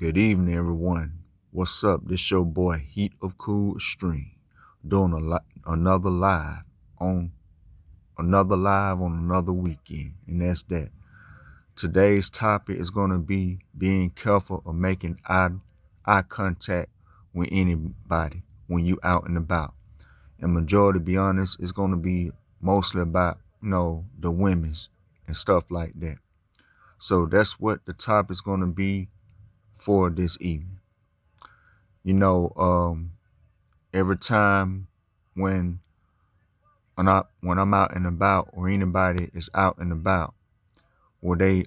Good evening, everyone. What's up? This your boy Heat of Cool Extreme, doing on another live on another weekend, and that's that. Today's topic is gonna be being careful of making eye contact with anybody when you out and about. And majority, to be honest, is gonna be mostly about the women's and stuff like that. So that's what the topic is gonna be for this evening. You know, every time when when I'm out and about or anybody is out and about, or they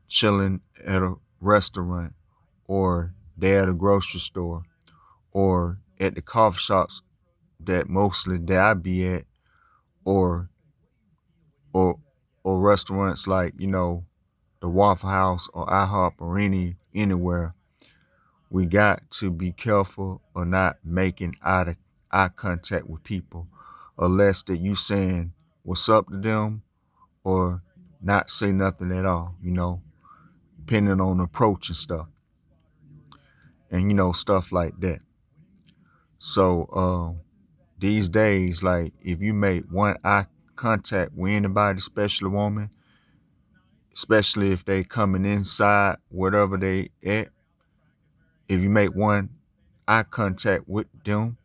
chilling at a restaurant, or they at a grocery store, or at the coffee shops that I be at, or or or restaurants like the Waffle House or IHOP or anywhere. We got to be careful of not making eye contact with people unless that you saying what's up to them, or not say nothing at all, depending on the approach and stuff, and stuff like that. So these days, like, if you make one eye contact with anybody, especially a woman, especially if they coming inside whatever they at, if you make one eye contact with them,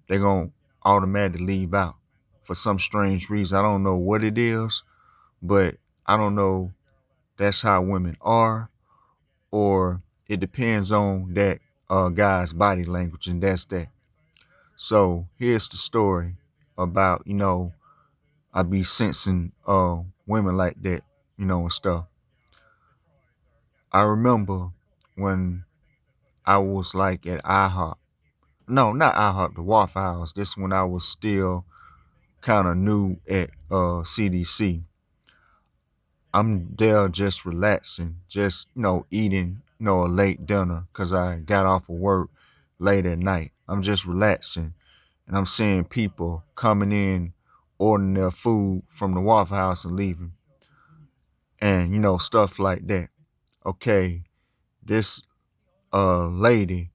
they're going to automatically leave out for some strange reason. I don't know what it is, but I don't know, that's how women are, or it depends on that guy's body language, and that's that. So here's the story about, I be sensing women like that, and stuff. I remember when I was like at IHOP. No, not IHOP, the Waffle House. This when I was still kind of new at CDC. I'm there just relaxing, just eating a late dinner because I got off of work late at night. I'm just relaxing, and I'm seeing people coming in, ordering their food from the Waffle House and leaving, and stuff like that. Okay, this lady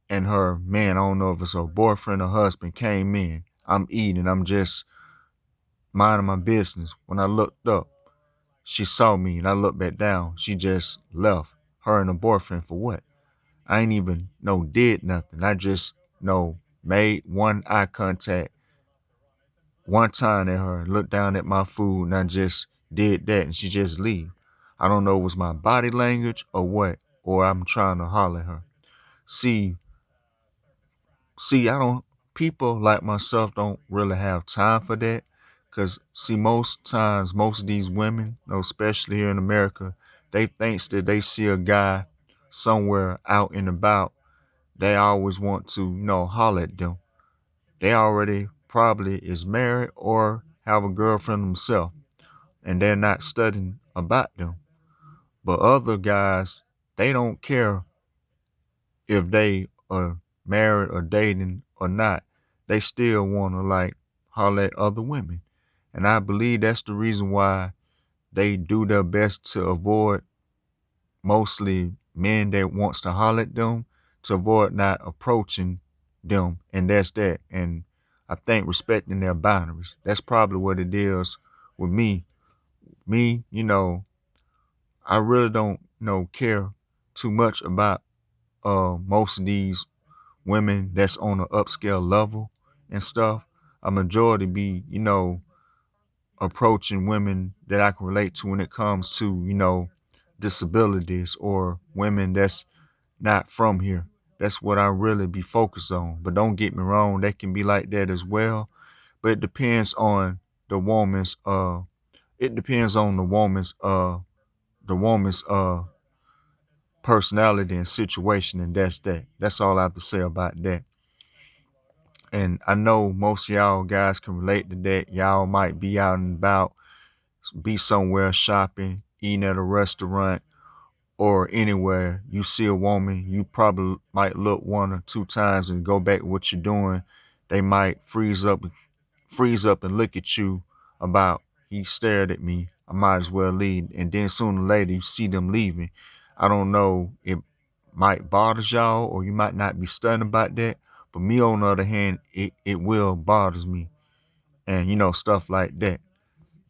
and her man, I don't know if it's her boyfriend or husband, came in. I'm eating. I'm just minding my business. When I looked up, she saw me, and I looked back down. She just left. Her and her boyfriend for what? I ain't even did nothing. I just made one eye contact one time at her, looked down at my food, and I just did that, and she just leave. I don't know if it was my body language or what, or I'm trying to holler at her. See, I don't. People like myself don't really have time for that, cause see, most times, most of these women, especially here in America, they thinks that they see a guy somewhere out and about, they always want to, holler at them. They already probably is married or have a girlfriend themselves, and they're not studying about them. But other guys, they don't care if they are married or dating or not. They still want to like holler at other women. And I believe that's the reason why they do their best to avoid mostly men that wants to holler at them, to avoid not approaching them. And that's that. And I think respecting their boundaries. That's probably what it is with me. Me, I really don't care too much about most of these women that's on an upscale level and stuff. A majority be, approaching women that I can relate to when it comes to, disabilities, or women that's not from here. That's what I really be focused on. But don't get me wrong, they can be like that as well. But it depends on the woman's it depends on the woman's personality and situation, and that's that. That's all I have to say about that. And I know most of y'all guys can relate to that. Y'all might be out and about, be somewhere shopping, eating at a restaurant, or anywhere. You see a woman, you probably might look one or two times and go back to what you're doing. They might freeze up and look at you about, he stared at me, I might as well leave. And then sooner or later you see them leaving. I don't know, it might bother y'all or you might not be stunned about that. But me on the other hand, it will bothers me. And stuff like that.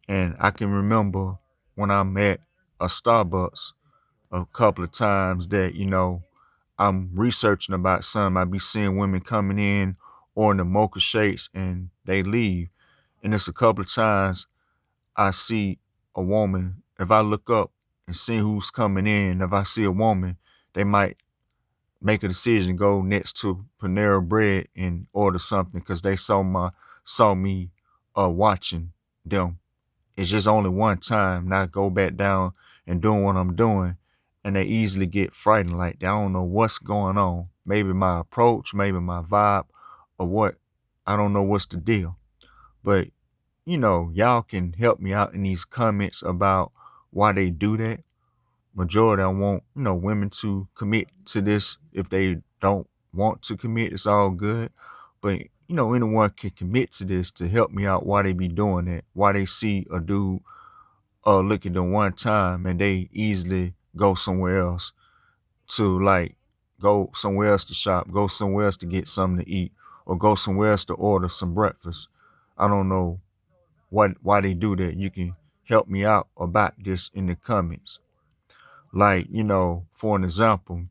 And I can remember when I'm at a Starbucks a couple of times that, I'm researching about something. I be seeing women coming in or in the mocha shakes and they leave. And it's a couple of times I see a woman, if I look up and see who's coming in, if I see a woman, they might make a decision, go next to Panera Bread and order something because they saw me watching them. It's just only one time, not go back down and doing what I'm doing, and they easily get frightened like that. I don't know what's going on. Maybe my approach, maybe my vibe, or what. I don't know what's the deal. But y'all can help me out in these comments about why they do that. Majority I want, women to commit to this. If they don't want to commit, it's all good. But anyone can commit to this to help me out why they be doing that. Why they see a dude look at them one time and they easily go somewhere else to like go somewhere else to shop, go somewhere else to get something to eat, or go somewhere else to order some breakfast. I don't know why they do that. You can help me out about this in the comments. Like, for an example,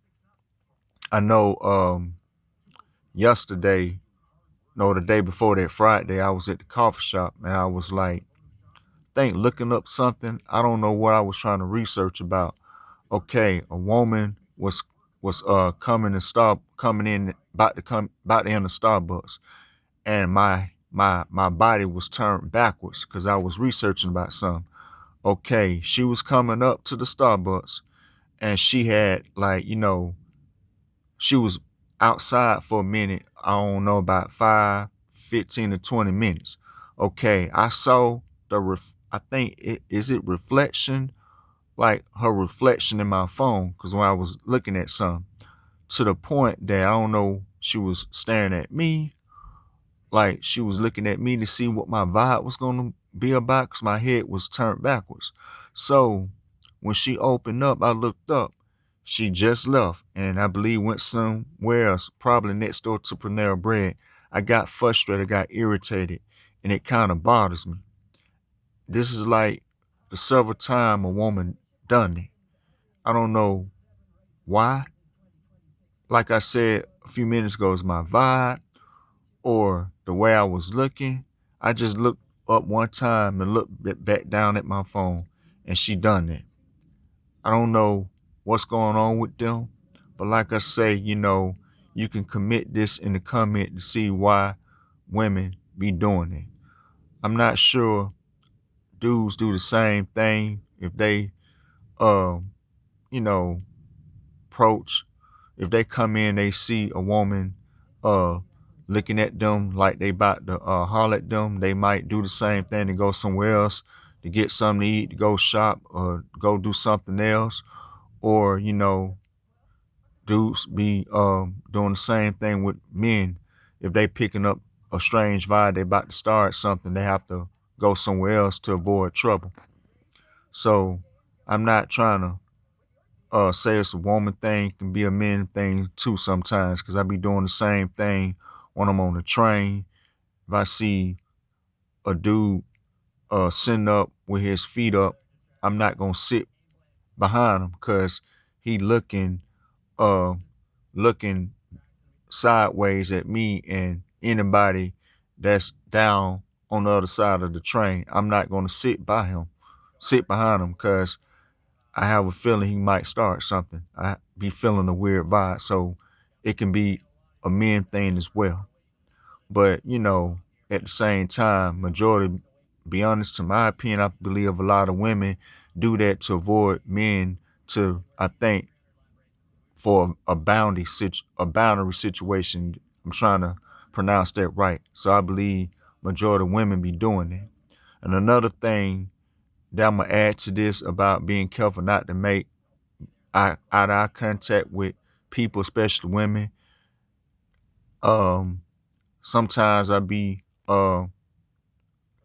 I know yesterday, no, the day before that Friday, I was at the coffee shop and I was like, think looking up something. I don't know what I was trying to research about. Okay, a woman was coming in about to enter Starbucks, and my body was turned backwards because I was researching about something. Okay, she was coming up to the Starbucks and she had like, she was outside for a minute. I don't know, about 15 to 20 minutes. Okay, I saw I think is it reflection, like her reflection in my phone, because when I was looking at some, to the point that I don't know, she was staring at me, like she was looking at me to see what my vibe was going to be about, because my head was turned backwards. So when she opened up, I looked up. She just left, and I believe went somewhere else, probably next door to Panera Bread. I got frustrated, got irritated, and it kind of bothers me. This is like the several time a woman done it. I don't know why. Like I said a few minutes ago, is my vibe or the way I was looking. I just looked up one time and looked back down at my phone, and she done it. I don't know what's going on with them, but like I say, you can commit this in the comment to see why women be doing it. I'm not sure dudes do the same thing if they, um, you know, approach. If they come in, they see a woman uh looking at them like they about to holler at them, they might do the same thing to go somewhere else to get something to eat, to go shop or go do something else. Or, dudes be doing the same thing with men. If they picking up a strange vibe, they about to start something, they have to go somewhere else to avoid trouble. So I'm not trying to say it's a woman thing, can be a men thing too sometimes, because I be doing the same thing when I'm on the train. If I see a dude sitting up with his feet up, I'm not gonna sit behind him because he uh looking sideways at me and anybody that's down on the other side of the train. I'm not gonna sit behind him because I have a feeling he might start something. I be feeling a weird vibe. So it can be a men thing as well. But, at the same time, majority, be honest, to my opinion, I believe a lot of women do that to avoid men to, I think, for a boundary situation. I'm trying to pronounce that right. So I believe majority of women be doing that. And another thing that I'm gonna add to this about being careful not to make eye contact with people, especially women. Um, Sometimes I be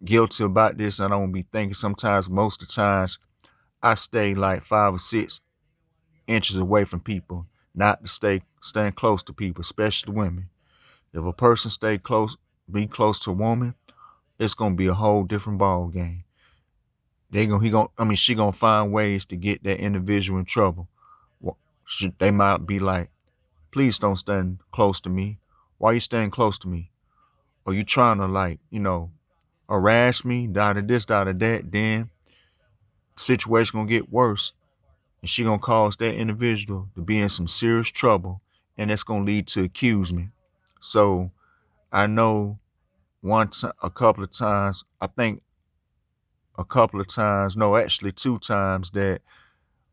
guilty about this, and I don't be thinking. Sometimes, most of the times, I stay like 5 or 6 inches away from people, not to stand close to people, especially women. If a person be close to a woman, it's gonna be a whole different ball game. She gonna find ways to get that individual in trouble. They might be like, please don't stand close to me. Why you standing close to me? Are you trying to harass me, da da this, da da that? Then the situation gonna get worse, and she gonna cause that individual to be in some serious trouble, and that's gonna lead to accusement. So I know a couple of times, I think a couple of times, no, actually 2 times that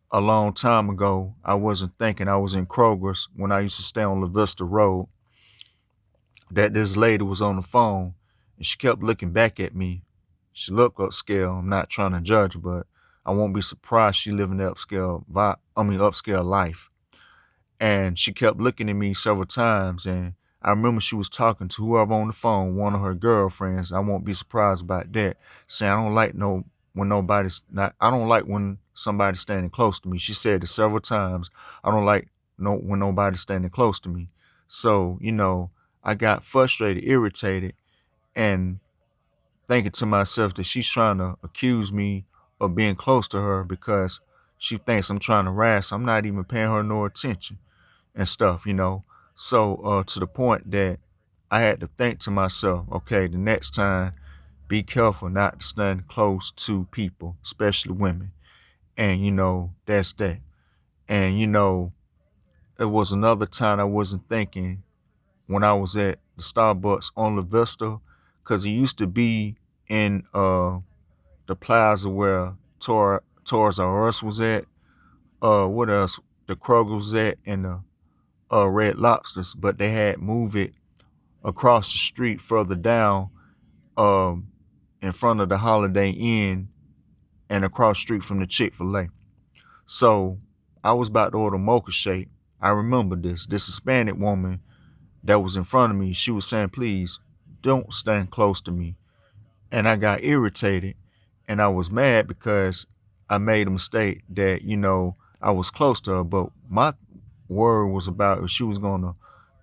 a long time ago, I wasn't thinking. I was in Kroger's when I used to stay on La Vista Road, that this lady was on the phone and she kept looking back at me. She looked upscale. I'm not trying to judge, but I won't be surprised she living the upscale life. And she kept looking at me several times, and I remember she was talking to whoever on the phone, one of her girlfriends. I won't be surprised about that. Saying I don't like when somebody's standing close to me. She said it several times. I don't like when nobody's standing close to me. So, I got frustrated, irritated, and thinking to myself that she's trying to accuse me of being close to her because she thinks I'm trying to harass her. I'm not even paying her no attention and stuff. So to the point that I had to think to myself, okay, the next time, be careful not to stand close to people, especially women. And that's that. And it was another time I wasn't thinking when I was at the Starbucks on La Vista, because it used to be in the plaza where Toys R Us was at. What else? The Kroger was at, and the Red Lobsters, but they had moved it across the street further down, um, in front of the Holiday Inn and across the street from the Chick-fil-A. So I was about to order mocha shake. I remember this Hispanic woman that was in front of me. She was saying, please don't stand close to me. And I got irritated and I was mad because I made a mistake that, I was close to her, but my word was about if she was going to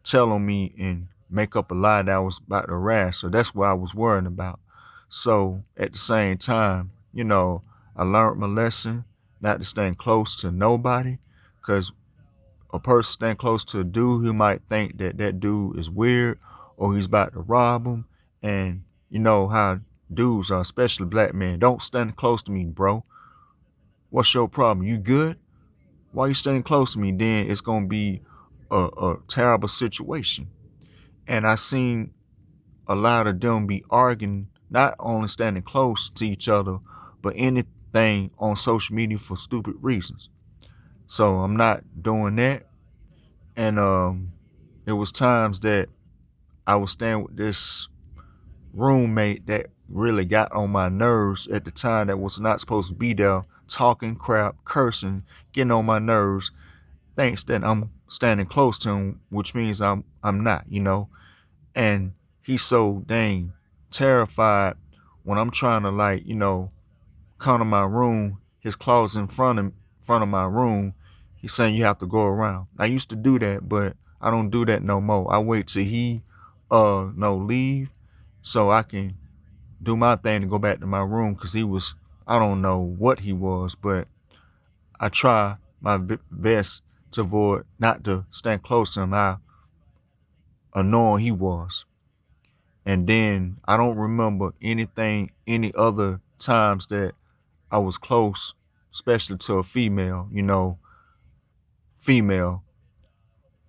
tell on me and make up a lie that I was about to harass her. That's what I was worrying about. So at the same time, I learned my lesson not to stand close to nobody, because a person stand close to a dude who might think that that dude is weird or he's about to rob him. And you know how dudes are, especially black men. Don't stand close to me, bro. What's your problem? You good? Why you standing close to me? Then it's gonna be a terrible situation. And I seen a lot of them be arguing, not only standing close to each other, but anything on social media for stupid reasons. So I'm not doing that. And it was times that I was staying with this roommate that really got on my nerves at the time, that was not supposed to be there, talking crap, cursing, getting on my nerves, thinks that I'm standing close to him, which means I'm not. And he's so dang terrified when I'm trying to come to my room. His closet in front of my room. He's saying you have to go around. I used to do that, but I don't do that no more. I wait till he leave so I can do my thing to go back to my room, because I don't know what he was, but I try my best to avoid, not to stand close to him, how annoying he was. And then I don't remember any other times that I was close, especially to a female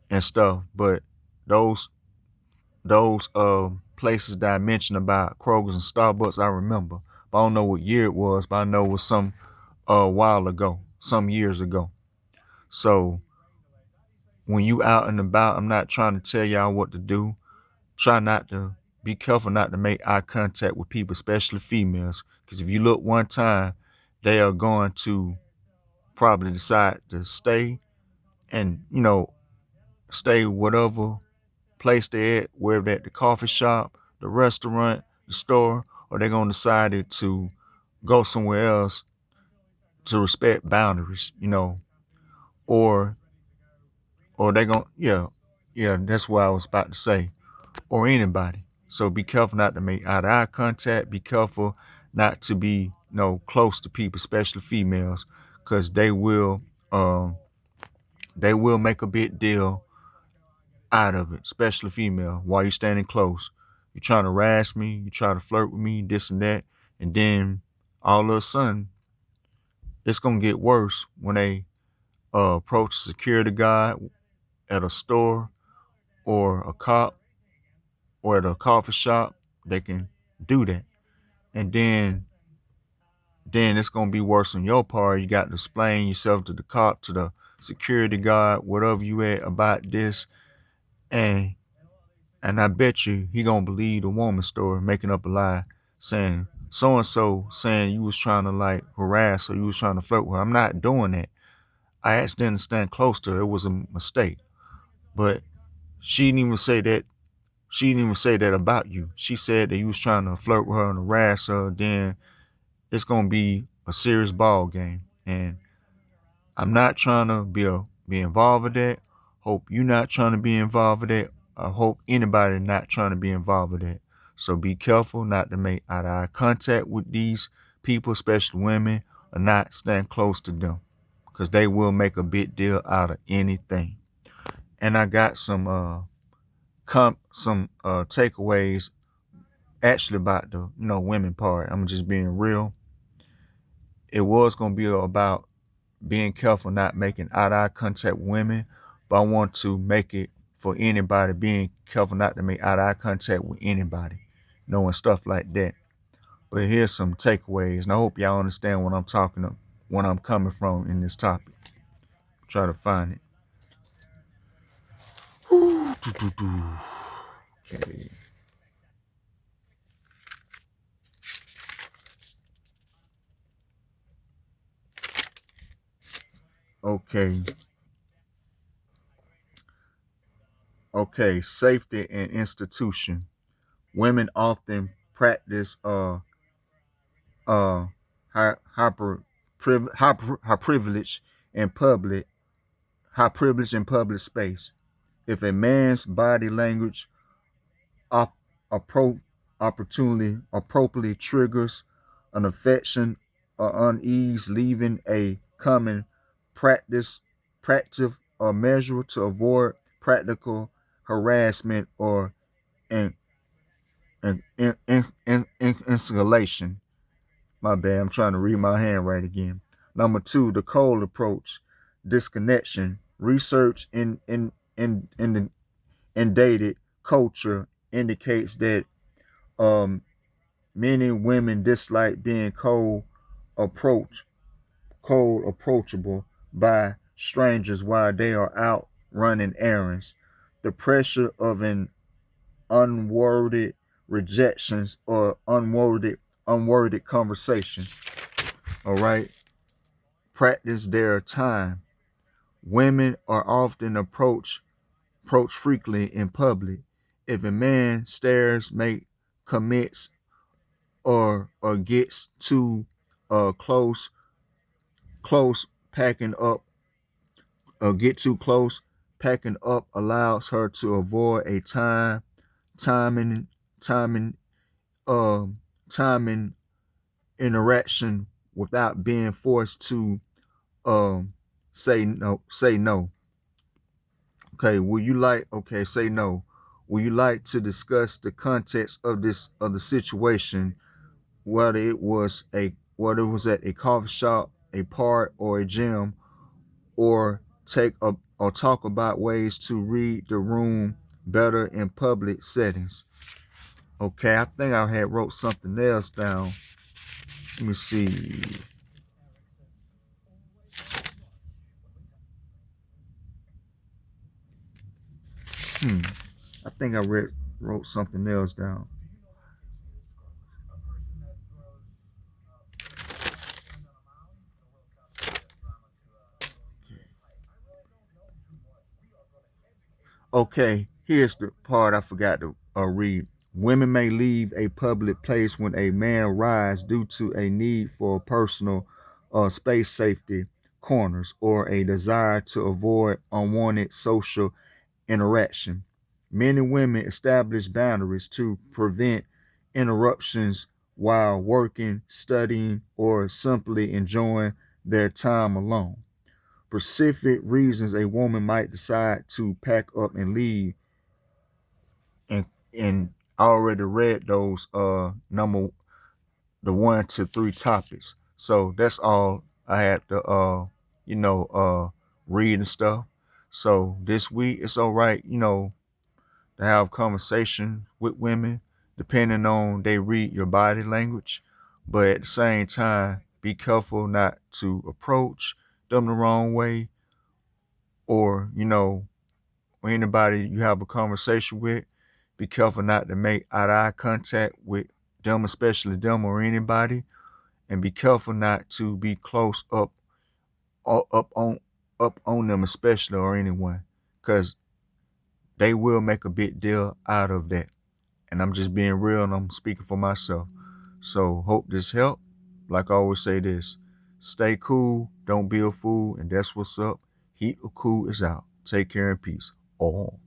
and stuff. But those places that I mentioned about Kroger's and Starbucks, I remember. But I don't know what year it was, but I know it was some while ago, some years ago. So when you out and about, I'm not trying to tell y'all what to do. Try not to Be careful not to make eye contact with people, especially females, because if you look one time, they are going to probably decide to stay and, stay whatever place they're at, whether at the coffee shop, the restaurant, the store, or they're going to decide to go somewhere else to respect boundaries, or they gon' yeah, that's what I was about to say, or anybody. So be careful not to make eye contact. Be careful not to be close to people, especially females, because um they will make a big deal out of it, especially female. While you standing close, you trying to harass me, you try to flirt with me, this and that, and then all of a sudden it's gonna get worse when they approach a security guard at a store or a cop or at a coffee shop. They can do that, and then it's gonna be worse on your part. You got to explain yourself to the cop, to the security guard, whatever you at about this, and I bet you he gonna believe the woman's story, making up a lie, saying so and so, saying you was trying to like harass or you was trying to flirt with her. I'm not doing that. I asked them to stand close to her. It was a mistake. But she didn't even say that. She didn't even say that about you. She said that you was trying to flirt with her and harass her. Then it's gonna be a serious ball game. And I'm not trying to be involved with that. Hope you're not trying to be involved with that. I hope anybody not trying to be involved with that. So be careful not to make eye contact with these people, especially women, or not stand close to them, because they will make a big deal out of anything. And I got some takeaways actually about the women part. I'm just being real. It was gonna be about being careful not making eye contact with women, but I want to make it for anybody, being careful not to make eye contact with anybody, knowing stuff like that. But here's some takeaways, and I hope y'all understand what I'm talking about, when I'm coming from in this topic. Try to find it. Okay. Okay. Okay. Safety and institution. Women often practice uh hyper privilege in public high privilege in public space. If a man's body language op- appro- appropriately triggers an affection or unease, leaving a common practice practice or measure to avoid practical harassment or in, installation. My bad, I'm trying to read my hand right again. Number two, the cold approach, disconnection. Research in the in dated culture indicates that um, many women dislike being approachable by strangers while they are out running errands. The pressure of an unworded rejections or unworded conversation. All right. Practice their time. Women are often approached frequently in public. If a man stares, commits, or gets too close, packing up, or get too close, packing up allows her to avoid a timing, timing, um, timing interaction without being forced to um say no. Say no. Okay, say no. Would you like to discuss the context of the situation, whether it was at a coffee shop, a park, or a gym, or talk about ways to read the room better in public settings? Okay, I think I had wrote something else down. Let me see. Hmm. I think wrote something else down. Okay, here's the part I forgot to read. Women may leave a public place when a man arrives due to a need for personal space safety, corners or a desire to avoid unwanted social interaction. Men and women establish boundaries to prevent interruptions while working, studying, or simply enjoying their time alone. Specific reasons a woman might decide to pack up and leave, and I already read those the 1 to 3 topics. So that's all I had to read and stuff. So this week it's all right, to have conversation with women, depending on they read your body language. But at the same time, be careful not to approach them the wrong way, or or anybody you have a conversation with, be careful not to make eye contact with them, especially them or anybody, and be careful not to be close or up on them, especially, or anyone, because they will make a big deal out of that. And I'm just being real and I'm speaking for myself. So hope this helped. Like I always say this, stay cool, don't be a fool, and that's what's up. Heat or Cool is out. Take care and peace. Oh.